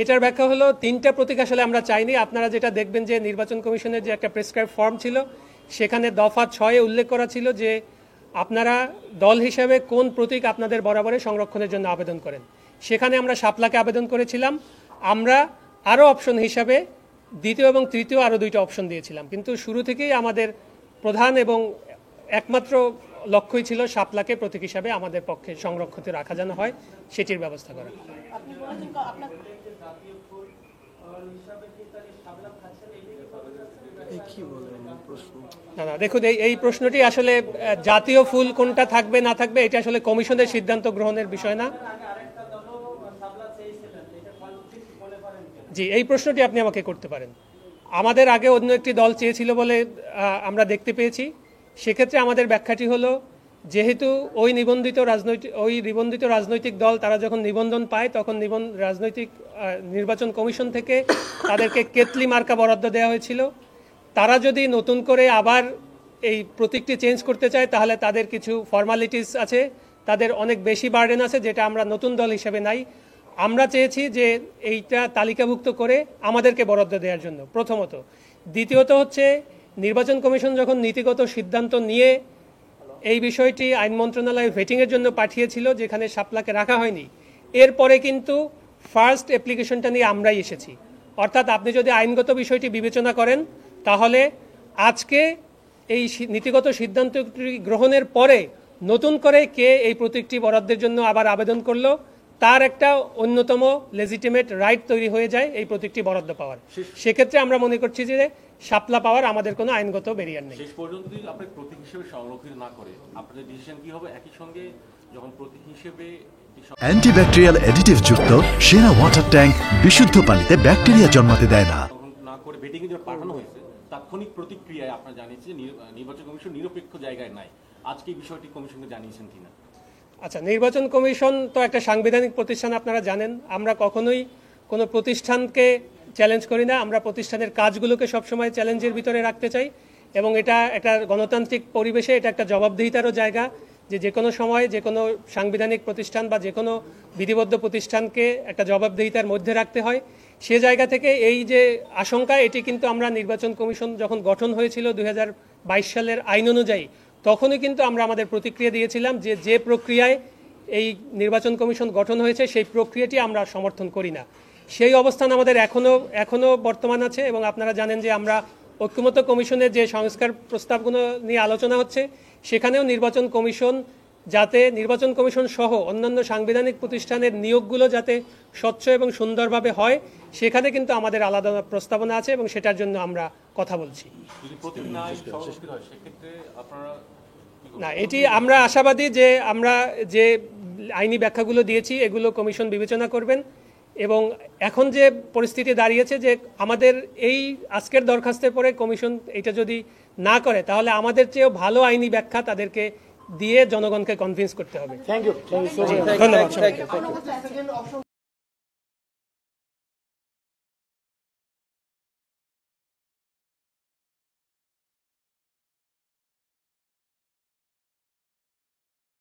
এটার ব্যাখ্যা হলো তিনটা প্রতীক আসলে আমরা চাইনি। আপনারা যেটা দেখবেন যে নির্বাচন কমিশনের যে একটা প্রেসক্রাইব ফর্ম ছিল সেখানে দফা 6-এ উল্লেখ করা ছিল যে আপনারা দল হিসাবে কোন প্রতীক আপনাদের বরাবরে সংরক্ষণের জন্য আবেদন করেন। সেখানে আমরা শাপলাকে আবেদন করেছিলাম। আমরা আরও অপশন হিসাবে দ্বিতীয় এবং তৃতীয় আরও 2টা অপশন দিয়েছিলাম, কিন্তু শুরু থেকেই আমাদের প্রধান এবং একমাত্র লক্ষ্যই ছিল শাপলাকে প্রতীক হিসাবে আমাদের পক্ষে সংরক্ষিত রাখা যেন হয় সেটির ব্যবস্থা করা। না না, দেখুন এই প্রশ্নটি আসলে জাতীয় ফুল কোনটা থাকবে না থাকবে এটা আসলে কমিশনের সিদ্ধান্ত গ্রহণের বিষয় না। জি, এই প্রশ্নটি আপনি আমাকে করতে পারেন। আমাদের আগে অন্য একটি দল চেয়েছিল বলে আমরা দেখতে পেয়েছি। সেক্ষেত্রে আমাদের ব্যাখ্যাটি হলো, যেহেতু ওই নিবন্ধিত রাজনৈতিক দল তারা যখন নিবন্ধন পায় তখন নির্বাচন কমিশন থেকে তাদেরকে কেতলি মার্কা বরাদ্দ দেওয়া হয়েছিল। তারা যদি নতুন করে আবার এই প্রতীকটি চেঞ্জ করতে চায় তাহলে তাদের কিছু ফর্মালিটিস আছে, তাদের অনেক বেশি বার্ডেন আছে, যেটা আমরা নতুন দল হিসেবে নাই। আমরা চেয়েছি যে এইটা তালিকাভুক্ত করে আমাদেরকে বরাদ্দ দেওয়ার জন্য, প্রথমত। দ্বিতীয়ত হচ্ছে, নির্বাচন কমিশন যখন নীতিগত সিদ্ধান্ত নিয়ে এই বিষয়টি আইন মন্ত্রণালয়ে ভেটিংয়ের জন্য পাঠিয়েছিল, যেখানে শাপলাকে রাখা হয়নি, এরপরে কিন্তু ফার্স্ট অ্যাপ্লিকেশনটা নিয়ে আমরাই এসেছি। অর্থাৎ আপনি যদি আইনগত বিষয়টি বিবেচনা করেন তাহলে আজকে এই নীতিগত সিদ্ধান্তটি গ্রহণের পরে নতুন করে কে এই প্রতীকটি বরাদ্দের জন্য আবার আবেদন করলো, তার একটা অন্যতম লেজিটিমেট রাইট তৈরি হয়ে যায় এই প্রতীকটি বরাদ্দ পাওয়ার। সেক্ষেত্রে আমরা মনে করছি যে শাপলা পাওয়ার আমাদের কোনো আইনগত ব্যারিয়ার নেই। শেষ পর্যন্ত যদি আপনি প্রতীক হিসেবে সংরক্ষিত না করে আপনাদের ডিসিশন কি হবে? একই সঙ্গে যখন প্রতীক হিসেবে অ্যান্টিব্যাকটেরিয়াল অ্যাডিটিভ যুক্ত সেরা ওয়াটার ট্যাঙ্ক বিশুদ্ধ পানিতে ব্যাকটেরিয়া জন্মাতে দেয় না। না করে ভেটিং এ পাঠানো হয়েছে, তাৎক্ষণিক প্রতিক্রিয়ায় আপনারা জানিয়েছেন যে নির্বাচন কমিশন নিরপেক্ষ জায়গায় নাই। আজকে এই বিষয়টি কমিশনকে জানিয়েছেন কিনা? আচ্ছা, নির্বাচন কমিশন তো একটা সাংবিধানিক প্রতিষ্ঠান, আপনারা জানেন। আমরা কখনোই কোনো প্রতিষ্ঠানকে চ্যালেঞ্জ করি না। আমরা প্রতিষ্ঠানের কাজগুলোকে সবসময় চ্যালেঞ্জের ভিতরে রাখতে চাই, এবং এটা একটা গণতান্ত্রিক পরিবেশে এটা একটা জবাবদিহিতারও জায়গা, যে কোনো সময় যে কোনো সাংবিধানিক প্রতিষ্ঠান বা যে কোনো বিধিবদ্ধ প্রতিষ্ঠানকে একটা জবাবদিহিতার মধ্যে রাখতে হয়। সে জায়গা থেকে এই যে আশঙ্কা, এটি কিন্তু আমরা নির্বাচন কমিশন যখন গঠন হয়েছিল 2022 সালের আইন অনুযায়ী, তখনই কিন্তু আমরা আমাদের প্রতিক্রিয়া দিয়েছিলাম যে প্রক্রিয়ায় এই নির্বাচন কমিশন গঠন হয়েছে সেই প্রক্রিয়াটি আমরা সমর্থন করি না। সেই অবস্থান আমাদের এখনো বর্তমান আছে, এবং আপনারা জানেন যে আমরা ঐক্যমত্য কমিশনের যে সংস্কার প্রস্তাবগুলো নিয়ে আলোচনা হচ্ছে সেখানেও নির্বাচন কমিশন সহ অন্যান্য সাংবিধানিক প্রতিষ্ঠানের নিয়োগগুলো যাতে স্বচ্ছ এবং সুন্দরভাবে হয়, সেখানে কিন্তু আমাদের আলাদা প্রস্তাবনা আছে এবং সেটার জন্য আমরা কথা বলছি। না, এটি আমরা আশাবাদী যে আমরা যে আইনি ব্যাখ্যাগুলো দিয়েছি এগুলো কমিশন বিবেচনা করবেন, এবং এখন যে পরিস্থিতি দাঁড়িয়েছে যে আমাদের এই আজকের দরখাস্তের পরে কমিশন এটা যদি না করে তাহলে আমাদের চেয়েও ভালো আইনি ব্যাখ্যা তাদেরকে দিয়ে জনগণকে কনভিন্স করতে হবে। Thank you. ধন্যবাদ।